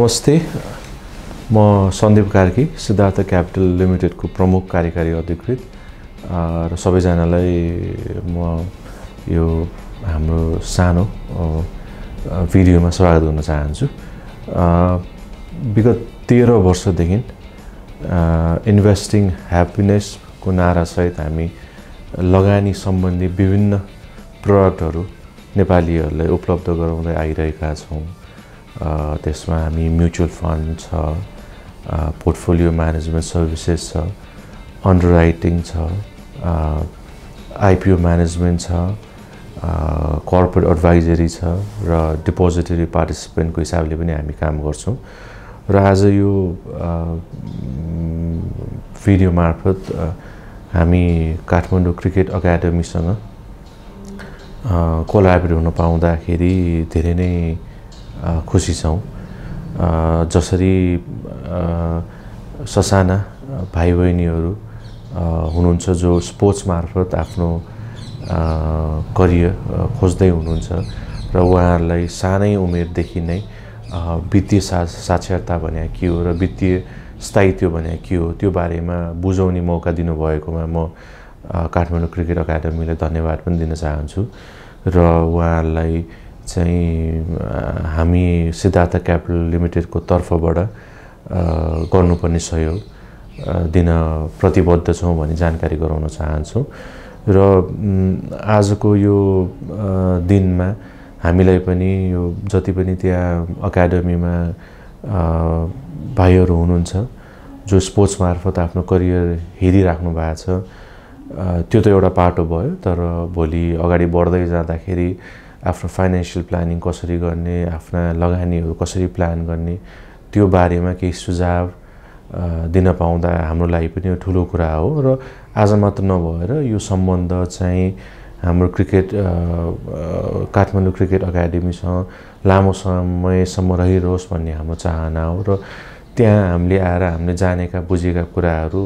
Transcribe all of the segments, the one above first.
नमस्ते, म सन्दीप कार्की, सिद्धार्थ क्यापिटल लिमिटेडको प्रमुख कार्यकारी अधिकृत र सबैजनालाई म यो हाम्रो सानो भिडियोमा स्वागत गर्न चाहन्छु। विगत 13 वर्षदेखि इन्भेस्टिङ ह्याप्पिनेसको नारासहित हामी लगानी सम्बन्धी विभिन्न प्रोडक्टहरू नेपालीहरूलाई उपलब्ध गराउँदै आइरहेका छौँ। त्यसमा हामी म्युचुअल फन्ड छ, पोर्टफोलियो म्यानेजमेन्ट सर्भिसेस छ, अन्डरराइटिङ छ, आइपिओ म्यानेजमेन्ट छ, कर्पोरेट एडभाइजरी छ र डिपोजिटरी पार्टिसिपेन्टको हिसाबले पनि हामी काम गर्छौँ। र आज यो भिडियो मार्फत हामी काठमाडौँ क्रिकेट एकाडेमीसँग कोलाबोरेट हुन पाउँदाखेरि धेरै नै खुसी छौँ। जसरी ससाना भाइ बहिनीहरू हुनुहुन्छ जो स्पोर्ट्स मार्फत आफ्नो करियर खोज्दै हुनुहुन्छ र उहाँहरूलाई सानै उमेरदेखि नै वित्तीय साक्षरता भने के हो र वित्तीय स्थायित्व भने के हो त्यो बारेमा बुझाउने मौका दिनुभएकोमा म काठमाडौँ क्रिकेट एकाडेमीलाई धन्यवाद पनि दिन चाहन्छु र उहाँहरूलाई चाहिँ हामी सिद्धार्थ क्यापिटल लिमिटेडको तर्फबाट गर्नुपर्ने सहयोग दिन प्रतिबद्ध छौँ भन्ने जानकारी गराउन चाहन्छु। र आजको यो दिनमा हामीलाई पनि यो जति पनि त्यहाँ एकाडेमीमा भाइहरू हुनुहुन्छ जो स्पोर्ट्स मार्फत आफ्नो करियर हेरिराख्नु भएको छ, त्यो त एउटा पाटो भयो। तर भोलि अगाडि बढ्दै जाँदाखेरि आफ्नो फाइनेन्सियल प्लानिङ कसरी गर्ने, आफ्ना लगानीहरू कसरी प्लान गर्ने, त्यो बारेमा केही सुझाव दिन पाउँदा हाम्रो लागि पनि ठुलो कुरा हो। र आज मात्र नभएर यो सम्बन्ध चाहिँ हाम्रो क्रिकेट काठमाडौँ क्रिकेट एकाडेमीसँग लामो समयसम्म रहिरहोस् भन्ने हाम्रो चाहना हो। र त्यहाँ हामीले आएर हामीले जानेका बुझेका कुराहरू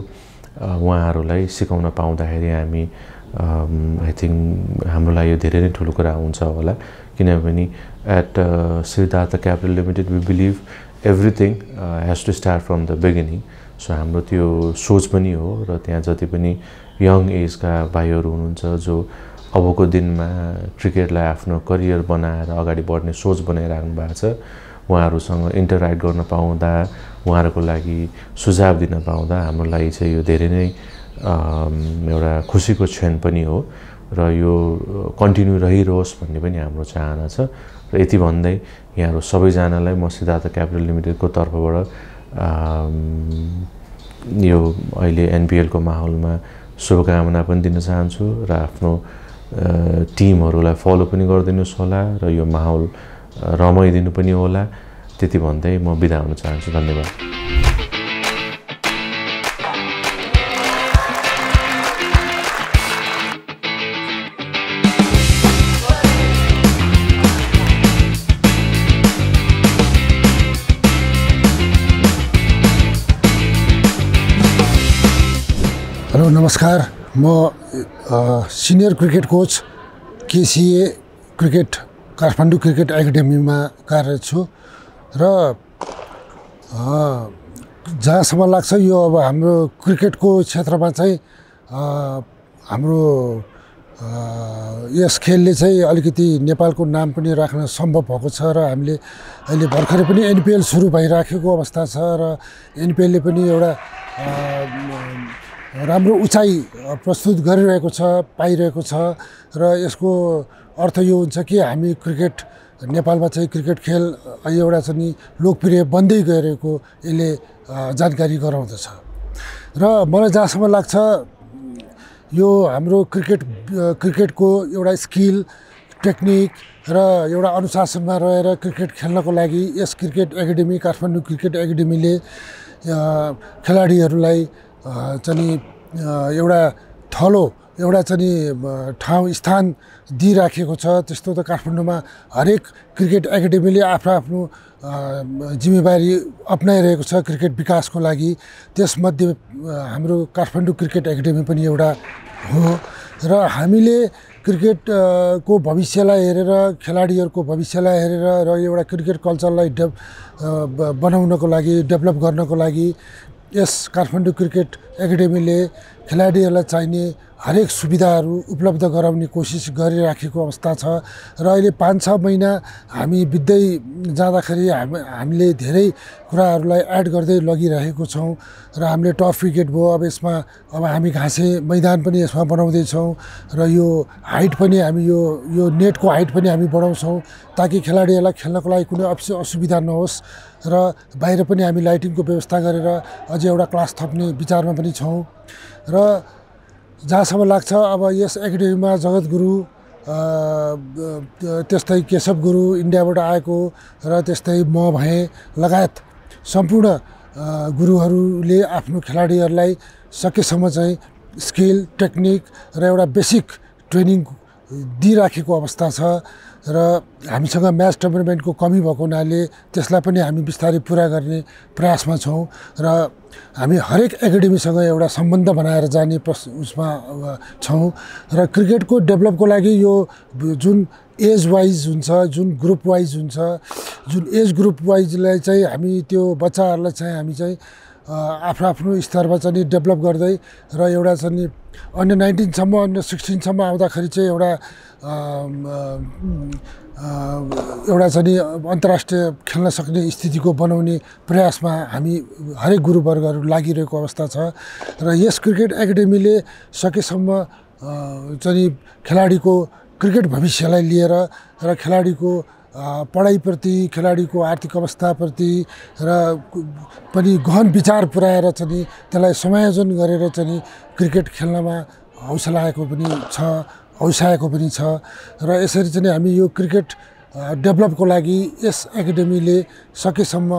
उहाँहरूलाई सिकाउन पाउँदाखेरि हामी आई थिङ्क हाम्रो लागि यो धेरै नै ठुलो कुरा हुन्छ होला। किनभने at Siddhartha capital limited we believe everything has to start from the beginning. So हाम्रो त्यो सोच पनि हो र त्यहाँ जति पनि यङ एजका भाइहरू हुनुहुन्छ जो अबको दिनमा क्रिकेटलाई आफ्नो करियर बनाएर अगाडि बढ्ने सोच बनाइराख्नु भएको छ, उहाँहरूसँग इन्टरेक्ट गर्न पाउँदा, उहाँहरूको लागि सुझाव दिन पाउँदा हाम्रो लागि चाहिँ यो धेरै नै एउटा खुसीको क्षण पनि हो र यो कन्टिन्यू रहिरहोस् भन्ने पनि हाम्रो चाहना छ। र यति भन्दै यहाँहरू सबैजनालाई म सिद्धार्थ क्यापिटल लिमिटेडको तर्फबाट यो अहिले एनपिएलको माहौलमा शुभकामना पनि दिन चाहन्छु र आफ्नो टिमहरूलाई फलो पनि गरिदिनुहोस् होला र यो माहौल रमाइदिनु पनि होला। त्यति भन्दै म बिदा हुन चाहन्छु। धन्यवाद। हेलो नमस्कार, म senior cricket coach KCA cricket Kathmandu cricket एकाडेमीमा कार्यरत छु र जहाँसम्म लाग्छ यो अब हाम्रो क्रिकेटको क्षेत्रमा चाहिँ हाम्रो यस खेलले चाहिँ अलिकति नेपालको नाम पनि राख्न सम्भव भएको छ र हामीले अहिले भर्खरै पनि एनपिएल सुरु भइराखेको अवस्था छ र एनपिएलले पनि एउटा राम्रो उचाइ प्रस्तुत गरिरहेको छ, पाइरहेको छ र यसको अर्थ यो हुन्छ कि हामी क्रिकेट नेपालमा चाहिँ क्रिकेट खेल एउटा चाहिँ नि लोकप्रिय बन्दै गइरहेको यसले जानकारी गराउँदछ। र मलाई जहाँसम्म लाग्छ यो हाम्रो क्रिकेटको एउटा स्किल, टेक्निक र एउटा अनुशासनमा रहेर क्रिकेट खेल्नको लागि यस क्रिकेट एकाडेमी काठमाडौँ क्रिकेट एकाडेमीले खेलाडीहरूलाई चाहिँ एउटा थलो एउटा चाहिँ ठाउँ स्थान दिइराखेको छ। त्यस्तो त काठमाडौँमा हरेक क्रिकेट एकाडेमीले आफ्नो जिम्मेवारी अप्नाइरहेको छ क्रिकेट विकासको लागि। त्यसमध्ये हाम्रो काठमाडौँ क्रिकेट एकाडेमी पनि एउटा हो र हामीले क्रिकेटको भविष्यलाई हेरेर, खेलाडीहरूको भविष्यलाई हेरेर र एउटा क्रिकेट कल्चरलाई बनाउनको लागि, डेभलप गर्नको लागि यस काठमाडौँ क्रिकेट एकाडेमीले खेलाडीहरूलाई चाहिने हरेक सुविधाहरू उपलब्ध गराउने कोसिस गरिराखेको अवस्था छ र अहिले 5-6 महिना हामी बित्दै जाँदाखेरि हामीले धेरै कुराहरूलाई एड गर्दै लगिरहेको छौँ र हामीले टफ विकेट भयो। अब हामी घाँसे मैदान पनि यसमा बनाउँदैछौँ र यो हाइट पनि हामी यो नेटको हाइट पनि हामी बढाउँछौँ ताकि खेलाडीहरूलाई खेल्नको लागि कुनै असुविधा नहोस् र बाहिर पनि हामी लाइटिङको व्यवस्था गरेर अझै एउटा क्लास थप्ने विचारमा पनि छौँ र जहाँसम्म लाग्छ अब यस एकाडेमीमा जगत गुरु, त्यस्तै केशव गुरु इन्डियाबाट आएको र त्यस्तै म भएँ लगायत सम्पूर्ण गुरुहरूले आफ्नो खेलाडीहरूलाई सकेसम्म चाहिँ स्किल, टेक्निक र एउटा बेसिक ट्रेनिङ दिइराखेको अवस्था छ र हामीसँग म्याच टुर्नामेन्टको कमी भएको हुनाले त्यसलाई पनि हामी बिस्तारै पुरा गर्ने प्रयासमा छौँ र हामी हरेक एकाडेमीसँग एउटा सम्बन्ध बनाएर जाने उसमा छौँ र क्रिकेटको डेभलपको लागि यो जुन एज वाइज हुन्छ, जुन ग्रुप वाइज हुन्छ, जुन एज ग्रुप वाइजलाई चाहिँ हामी त्यो बच्चाहरूलाई चाहिँ हामी चाहिँ आफ्नो स्तरमा चाहिँ डेभलप गर्दै र एउटा चाहिँ अन्डर 19सम्म, अन्डर 16सम्म आउँदाखेरि चाहिँ एउटा चाहिँ अन्तर्राष्ट्रिय खेल्न सक्ने स्थितिको बनाउने प्रयासमा हामी हरेक गुरुवर्गहरू लागिरहेको अवस्था छ र यस क्रिकेट एकाडेमीले सकेसम्म चाहिँ खेलाडीको क्रिकेट भविष्यलाई लिएर र खेलाडीको पढाइप्रति, खेलाडीको आर्थिक अवस्थाप्रति र पनि गहन विचार पुर्याएर चाहिँ त्यसलाई समायोजन गरेर चाहिँ क्रिकेट खेल्नमा हौसलाएको पनि छ र यसरी चाहिँ हामी यो क्रिकेट डेभलपको लागि यस एकाडेमीले सकेसम्म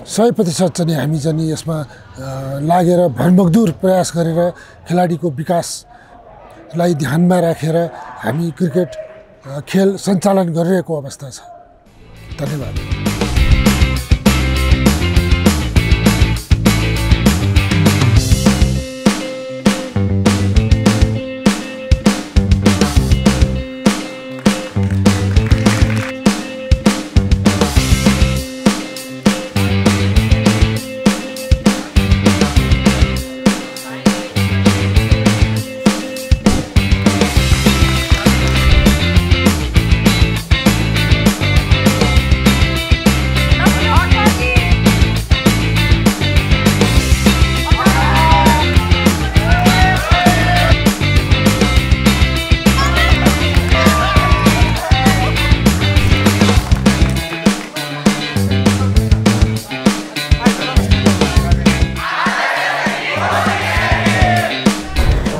100% चाहिँ हामी चाहिँ यसमा लागेर भरमग्दुर प्रयास गरेर खेलाडीको विकासलाई ध्यानमा राखेर हामी क्रिकेट खेल सञ्चालन गरिरहेको अवस्था छ। धन्यवाद।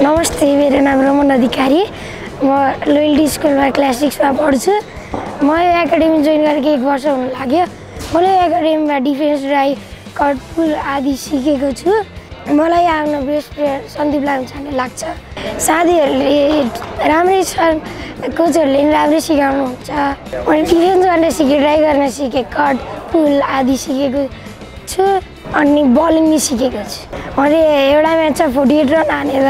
नमस्ते, मेरो नाम रमन अधिकारी, म लोयल्टी स्कुलमा क्लास 6 में पढ्छु। म यो एकाडेमी जोइन गरेको 1 वर्ष हुन लाग्यो। मैले यो एकाडेमीमा डिफेन्स, ड्राइभ, कट, पुल आदि सिकेको छु। मलाई आफ्नो बेस्ट प्लेयर सन्दीप लामिछाने लाग्छ। साथीहरूले राम्रै छन्, कोचहरूले पनि राम्रै सिकाउनुहुन्छ। मैले डिफेन्स गर्न सिकेँ, ड्राइभ गर्न सिकेँ, कट, पुल आदि सिकेको छु अनि बलिङ पनि सिकेको छु। मैले एउटा म्याचमा 48 रन हानेर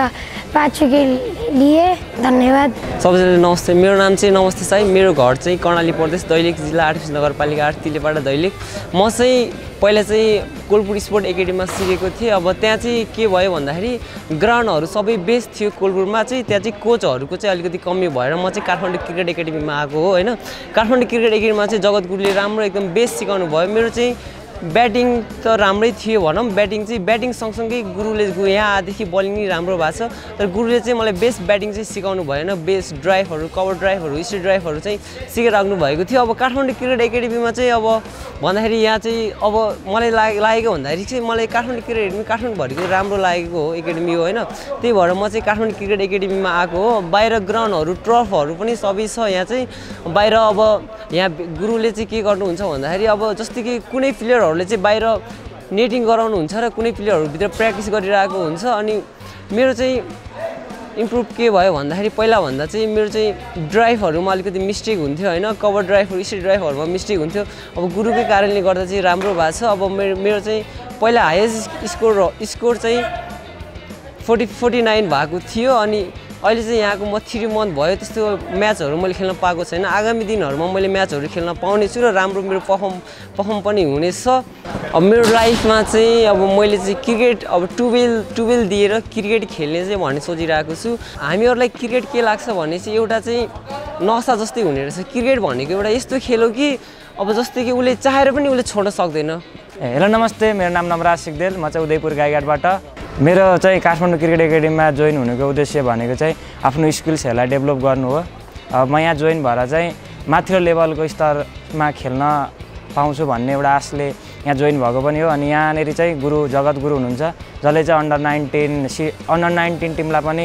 5 विकेट लिए। धन्यवाद। सबैजनालाई नमस्ते, मेरो नाम चाहिँ नमस्ते साई। मेरो घर चाहिँ कर्णाली प्रदेश, दैलेख जिल्ला 8 नगरपालिका 8 तिलेपाडा दैलेख। म चाहिँ पहिला चाहिँ कोलपुर स्पोर्ट एकाडेमीमा सिकेको थिएँ। अब त्यहाँ चाहिँ के भयो भन्दाखेरि ग्राउन्डहरू सबै बेस्ट थियो कोलपुरमा चाहिँ, त्यहाँ चाहिँ कोचहरूको चाहिँ अलिकति कमी भएर म चाहिँ काठमाडौँ क्रिकेट एकाडेमीमा आएको हो हैन। काठमाडौँ क्रिकेट एकाडेमीमा चाहिँ जगत गुरुले राम्रो एकदम बेस्ट सिकाउनु भयो। मेरो चाहिँ ब्याटिङ त राम्रै थियो भनौँ, ब्याटिङ सँगसँगै गुरुले यहाँ आएदेखि बलिङ नि राम्रो भएको छ। तर गुरुले चाहिँ मलाई बेस्ट ब्याटिङ चाहिँ सिकाउनु भएन, बेस्ट ड्राइभहरू, कभर ड्राइभहरू, स्ट्रेट ड्राइभहरू चाहिँ सिकाइराख्नु भएको थियो। अब काठमाडौँ क्रिकेट एकाडेमीमा चाहिँ अब भन्दाखेरि यहाँ चाहिँ अब मलाई लागेको भन्दाखेरि चाहिँ मलाई काठमाडौँ क्रिकेट एकाडेमी काठमाडौँभरिको राम्रो लागेको हो एकाडेमी हो हैन। त्यही भएर म चाहिँ काठमाडौँ क्रिकेट एकाडेमीमा आएको हो। बाहिर ग्राउन्डहरू, ट्रफहरू पनि सबै छ यहाँ चाहिँ। बाहिर अब यहाँ गुरुले चाहिँ के गर्नुहुन्छ भन्दाखेरि अब जस्तै कि कुनै प्लेयरहरूले चाहिँ बाहिर नेटिङ गराउनुहुन्छ र कुनै प्लेयरहरू भित्र प्र्याक्टिस गरिरहेको हुन्छ अनि मेरो चाहिँ इम्प्रुभ के भयो भन्दाखेरि पहिलाभन्दा चाहिँ मेरो चाहिँ ड्राइभहरूमा अलिकति मिस्टेक हुन्थ्यो होइन, कभर ड्राइभहरू स्ट्रेट ड्राइभहरूमा मिस्टेक हुन्थ्यो। अब गुरुकै कारणले गर्दा चाहिँ राम्रो भएको छ। अब मेरो चाहिँ पहिला हाइएस्ट स्कोर चाहिँ 49 भएको थियो अनि अहिले चाहिँ यहाँको म 3 मन्थ भयो त्यस्तो म्याचहरू मैले खेल्न पाएको छैन। आगामी दिनहरूमा मैले म्याचहरू खेल्न पाउने छु र राम्रो मेरो पर्फर्म पनि हुनेछ। अब मेरो लाइफमा चाहिँ अब मैले चाहिँ क्रिकेट अब 12 दिएर क्रिकेट खेल्ने चाहिँ भन्ने सोचिरहेको छु। हामीहरूलाई क्रिकेट के लाग्छ भने चाहिँ एउटा चाहिँ नसा जस्तै हुने रहेछ। क्रिकेट भनेको एउटा यस्तो खेल हो कि अब जस्तै कि उसले चाहेर पनि उसले छोड्न सक्दैन। हेलो नमस्ते, मेरो नाम नमराज सिक्देल, म चाहिँ उदयपुर गाईघाटबाट। मेरो चाहिँ काठमाडौँ क्रिकेट एकाडेमीमा जोइन हुनुको उद्देश्य भनेको चाहिँ आफ्नो स्किल्सहरूलाई डेभलप गर्नु हो। म यहाँ जोइन भएर चाहिँ माथिल्लो लेभलको स्तरमा खेल्न पाउँछु भन्ने एउटा आशले यहाँ जोइन भएको पनि हो। अनि यहाँनिर चाहिँ जगत गुरु हुनुहुन्छ जसले चाहिँ अन्डर 19 टिमलाई पनि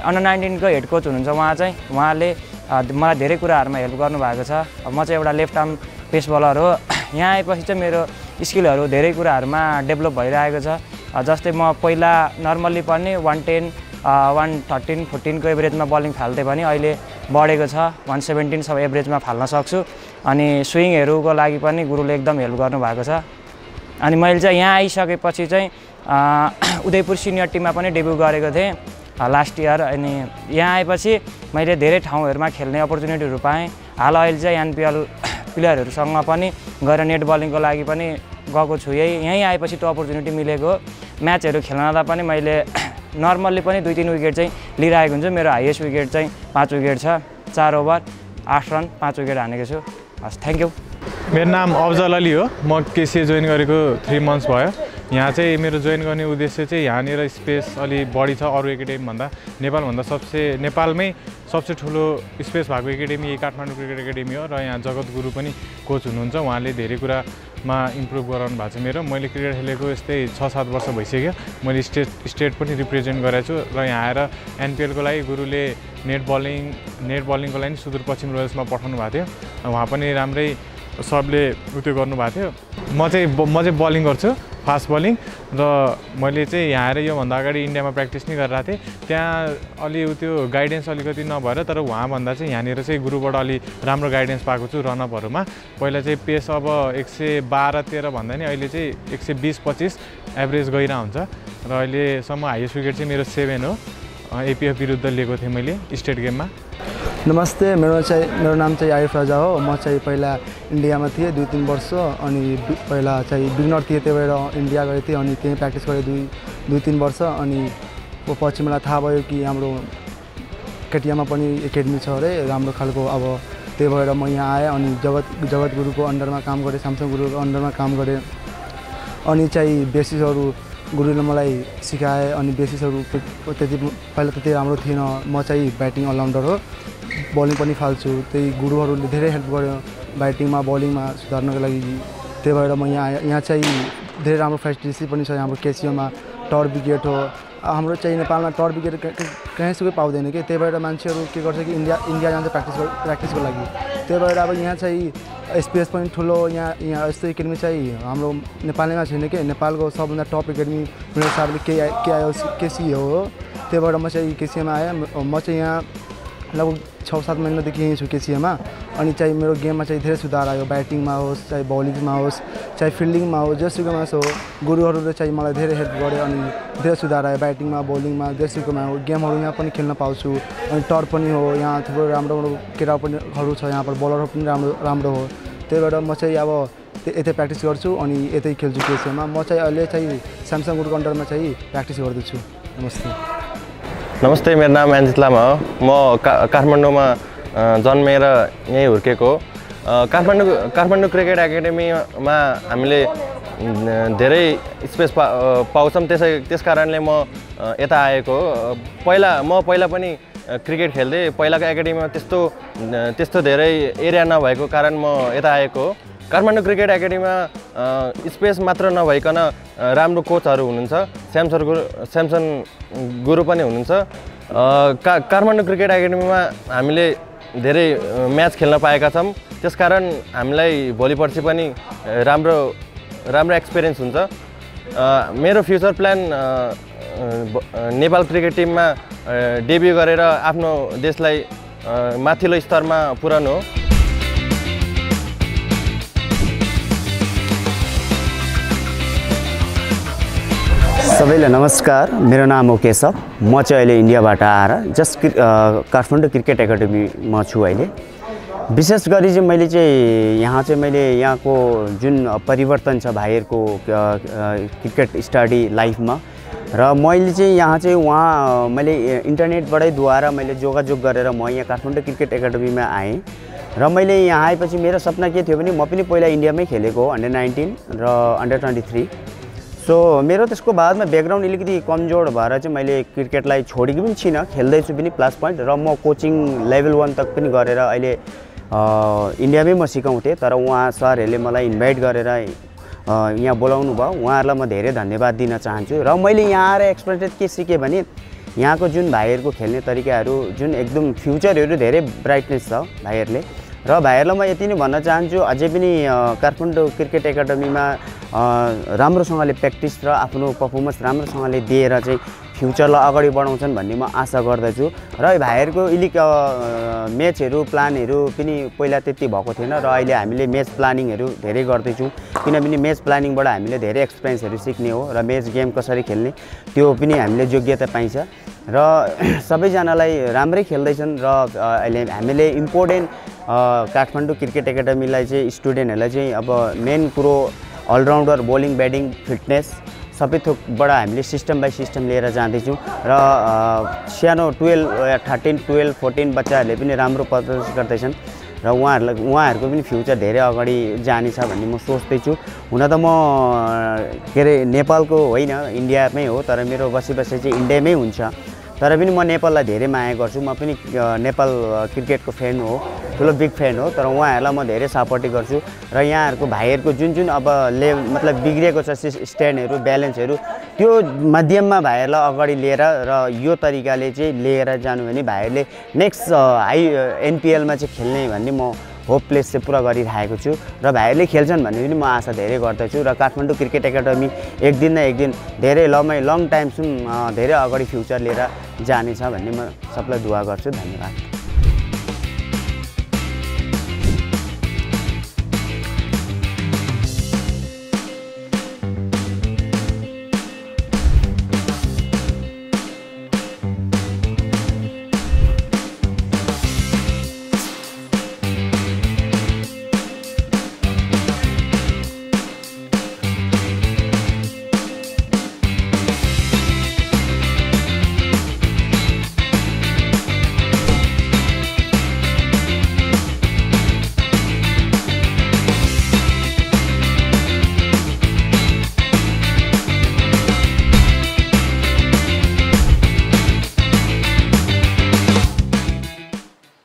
अन्डर 19 को हेड कोच हुनुहुन्छ। उहाँले मलाई धेरै कुराहरूमा हेल्प गर्नुभएको छ। म चाहिँ एउटा लेफ्ट आर्म पेस बलर हो। यहाँ आएपछि चाहिँ मेरो स्किलहरू धेरै कुराहरूमा डेभलप भइरहेको छ। जस्तै म पहिला नर्मल्ली पनि 110, 113, 14 को एभरेजमा बलिङ फाल्थेँ भने अहिले बढेको छ 117 सब एभरेजमा फाल्न सक्छु। अनि स्विङहरूको लागि पनि गुरुले एकदम हेल्प गर्नुभएको छ। अनि मैले चाहिँ यहाँ आइसकेपछि चाहिँ उदयपुर सिनियर टिममा पनि डेब्यु गरेको थिएँ लास्ट इयर। अनि यहाँ आएपछि मैले धेरै ठाउँहरूमा खेल्ने अपर्च्युनिटीहरू पाएँ। अहिले चाहिँ एनपिएल प्लेयरहरूसँग पनि गएर नेट बलिङको लागि पनि गएको छु। यहीँ आएपछि त्यो अपर्च्युनिटी मिलेको। म्याचहरू खेल्नदा पनि मैले नर्मल्ली पनि 2-3 विकेट चाहिँ लिइरहेको हुन्छु। मेरो हाइएस्ट विकेट चाहिँ 5 विकेट छ। 4 ओभर 8 रन 5 विकेट हानेको छु। हस्, थ्याङ्क यू। मेरो नाम अफजल अली हो। म केसिए जोइन गरेको 3 मन्थ्स भयो। यहाँ चाहिँ मेरो जोइन गर्ने उद्देश्य चाहिँ यहाँनिर स्पेस अलि बढी छ अरू एकाडेमीभन्दा। नेपालभन्दा नेपालमै सबसे ठुलो स्पेस भएको एकाडेमी यही काठमाडौँ क्रिकेट एकाडेमी हो र यहाँ जगत गुरु पनि कोच हुनुहुन्छ। उहाँले धेरै कुरामा इम्प्रुभ गराउनु भएको छ मेरो। मैले क्रिकेट खेलेको यस्तै 6-7 वर्ष भइसक्यो। मैले स्टेट पनि रिप्रेजेन्ट गरेको छु र यहाँ आएर एनपिएलको लागि गुरुले नेट बलिङको लागि सुदूरपश्चिम रोयल्समा पठाउनु भएको थियो। उहाँ पनि राम्रै सबले उत्यो गर्नुभएको थियो। म चाहिँ बलिङ गर्छु, फास्ट बलिङ। र मैले चाहिँ यहाँ आएर योभन्दा अगाडि इन्डियामा प्र्याक्टिस नै गरिरहेको थिएँ। त्यहाँ अलि त्यो गाइडेन्स अलिकति नभएर तर उहाँभन्दा चाहिँ यहाँनिर चाहिँ गुरुबाट अलि राम्रो गाइडेन्स पाएको छु रनअपहरूमा। पहिला चाहिँ पेस अब 112-13 भन्दा नि अहिले चाहिँ 120-25 एभरेज गइरहेको हुन्छ। र अहिलेसम्म हाइएस्ट विकेट चाहिँ मेरो 7 हो। एपिएफ विरुद्ध लिएको थिएँ मैले स्टेट गेममा। नमस्ते, मेरो नाम चाहिँ आरिफ राजा हो। म चाहिँ पहिला इन्डियामा थिएँ 2-3 वर्ष। अनि पहिला चाहिँ बिगनर थिएँ, त्यही भएर इन्डिया गएको थिएँ। अनि त्यहीँ प्र्याक्टिस गरेँ 2-3 वर्ष। अनि पछि मलाई थाहा भयो कि हाम्रो केटियामा पनि एकाडेमी छ अरे राम्रो खालको। अब त्यही भएर म यहाँ आएँ। अनि जगत गुरुको अन्डरमा काम गरेँ, स्यामसङ गुरुको अन्डरमा काम गरेँ। अनि चाहिँ बेसिसहरू गुरुले मलाई सिकाए। अनि बेसिसहरू पहिला त्यति राम्रो थिएन। म चाहिँ ब्याटिङ अलराउन्डर हो, बलिङ पनि फाल्छु। त्यही गुरुहरूले धेरै हेल्प गर्यो ब्याटिङमा बलिङमा सुधार्नको लागि। त्यही भएर म यहाँ चाहिँ धेरै राम्रो फेसिलिटी पनि छ। हाम्रो केसिओमा टर्फ विकेट हो। हाम्रो चाहिँ नेपालमा टर्फ विकेट कहीँसुकै पाउँदैन कि। त्यही भएर मान्छेहरू के गर्छ कि इन्डिया जान्छ प्र्याक्टिसको लागि। त्यही भएर अब यहाँ चाहिँ स्पेस पनि ठुलो। यहाँ यस्तो एकाडेमी चाहिँ हाम्रो नेपालैमा छैन कि। नेपालको सबभन्दा टप एकाडेमी मेरो हिसाबले केसी हो। त्यही भएर म चाहिँ केसिएमा आएँ। म चाहिँ यहाँ लगभग 6-7 महिनादेखि यहीँ छु केसिएमा। अनि चाहिँ मेरो गेममा चाहिँ धेरै सुधार आयो। ब्याटिङमा होस्, चाहे बलिङमा होस्, चाहे फिल्डिङमा होस्, जेसुकैमा होस्। गुरुहरूले चाहिँ मलाई धेरै हेल्प गर्यो। अनि धेरै सुधार आयो ब्याटिङमा बलिङमा जेसुकैमा हो। गेमहरू यहाँ पनि खेल्न पाउँछु। अनि टर्फ पनि हो। यहाँ थुप्रो राम्रो केटा पनि छ। यहाँ पर बलरहरू पनि राम्रो हो। त्यही भएर म चाहिँ अब यतै प्र्याक्टिस गर्छु अनि यतै खेल्छु केसिएमा। म चाहिँ अहिले चाहिँ स्यामसङ गुरुको अन्डरमा चाहिँ प्र्याक्टिस गर्दैछु। नमस्ते, मेरो नाम एन्जित लामा हो। म काठमाडौँमा जन्मेर यहीँ हुर्केको हो। काठमाडौँ क्रिकेट एकाडेमीमा हामीले धेरै स्पेस पाउँछौँ। त्यस कारणले म यता आएको हो। म पहिला पनि क्रिकेट खेल्थेँ। पहिलाको एकाडेमीमा त्यस्तो धेरै एरिया नभएको कारण म यता आएको हो। काठमाडौँ क्रिकेट एकाडेमीमा स्पेस मात्र नभइकन राम्रो कोचहरू हुनुहुन्छ। स्यामसङ गुरु पनि हुनुहुन्छ। काठमाडौँ क्रिकेट एकाडेमीमा हामीले धेरै म्याच खेल्न पाएका छौँ। त्यसकारण हामीलाई भोलि पर्सि पनि राम्रो एक्सपिरियन्स हुन्छ। मेरो फ्युचर प्लान नेपाल क्रिकेट टिममा डेब्यु गरेर आफ्नो देशलाई माथिल्लो स्तरमा पुर्याउनु हो। सबैलाई नमस्कार, मेरो नाम हो केशव। म चाहिँ अहिले इन्डियाबाट आएर जस्ट काठमाडौँ क्रिकेट एकाडेमीमा छु अहिले। विशेष गरी चाहिँ मैले यहाँको जुन परिवर्तन छ भाइहरूको क्रिकेट स्टडी लाइफमा र मैले चाहिँ यहाँ चाहिँ मैले इन्टरनेटबाटैद्वारा मैले जोगाजोग गरेर म यहाँ काठमाडौँ क्रिकेट एकाडेमीमा आएँ र मैले यहाँ आएपछि मेरो सपना के थियो भने म पनि पहिला इन्डियामै खेलेको हो अन्डर 19 र अन्डर 23। सो मेरो त्यसको बादमा ब्याकग्राउन्ड अलिकति कमजोर भएर चाहिँ मैले क्रिकेटलाई छोडेको पनि छिनँ, खेल्दैछु पनि प्लस पोइन्ट र म कोचिङ लेभल 1 तक पनि गरेर अहिले इन्डियामै म सिकाउँथेँ। तर उहाँ सरहरूले मलाई इन्भाइट गरेर यहाँ बोलाउनु भयो, उहाँहरूलाई म धेरै धन्यवाद दिन चाहन्छु। र मैले यहाँ आएर एक्सपिरियन्स के सिकेँ भने यहाँको जुन भाइहरूको खेल्ने तरिकाहरू जुन एकदम फ्युचरहरू धेरै ब्राइटनेस छ भाइहरूले। र भाइहरूलाई म यति नै भन्न चाहन्छु, अझै पनि काठमाडौँ क्रिकेट एकाडेमीमा राम्रोसँगले प्र्याक्टिस र आफ्नो पर्फर्मेन्स राम्रोसँगले दिएर चाहिँ फ्युचरलाई अगाडि बढाउँछन् भन्ने म आशा गर्दछु। र भाइहरूको अलिक म्याचहरू प्लानहरू पनि पहिला त्यति भएको थिएन र अहिले हामीले म्याच प्लानिङहरू धेरै गर्दैछौँ, किनभने म्याच प्लानिङबाट हामीले धेरै एक्सपिरियन्सहरू सिक्ने हो र म्याच गेम कसरी खेल्ने त्यो पनि हामीले योग्यता पाइन्छ र सबैजनालाई राम्रै खेल्दैछन्। र अहिले हामीले इम्पोर्टेन्ट काठमाडौँ क्रिकेट एकाडेमीलाई चाहिँ स्टुडेन्टहरूलाई चाहिँ अब मेन कुरो अलराउन्डर बोलिङ ब्याटिङ फिटनेस सबै थोकबाट हामीले सिस्टम बाई सिस्टम लिएर जाँदैछौँ र सानो 12, 13, 12, 14 बच्चाहरूले पनि राम्रो प्रदर्शन गर्दैछन् र उहाँहरूको पनि फ्युचर धेरै अगाडि जानेछ भन्ने म सोच्दैछु। हुन त म नेपालको होइन इन्डियामै हो, तर मेरो बसी चाहिँ इन्डियामै हुन्छ। तर पनि म नेपाललाई धेरै माया गर्छु, म पनि नेपाल क्रिकेटको फ्यान हो, ठुलो बिग फ्यान हो। तर उहाँहरूलाई म धेरै सपोर्ट गर्छु र यहाँहरूको भाइहरूको जुन अब मतलब बिग्रिएको छ स्ट्यान्डहरू ब्यालेन्सहरू त्यो माध्यममा भाइहरूलाई अगाडि लिएर र यो तरिकाले चाहिँ लिएर जानु भने भाइहरूले नेक्स्ट NPLमा चाहिँ खेल्ने भन्ने म होपलेस चाहिँ पुरा गरिरहेको छु र भाइहरूले खेल्छन् भन्ने पनि म आशा धेरै गर्दछु। र काठमाडौँ क्रिकेट एकाडेमी एक दिन न एक दिन धेरै लङ टाइमसम्म धेरै अगाडि फ्युचर लिएर जानेछ भन्ने म सबलाई दुआ गर्छु। धन्यवाद।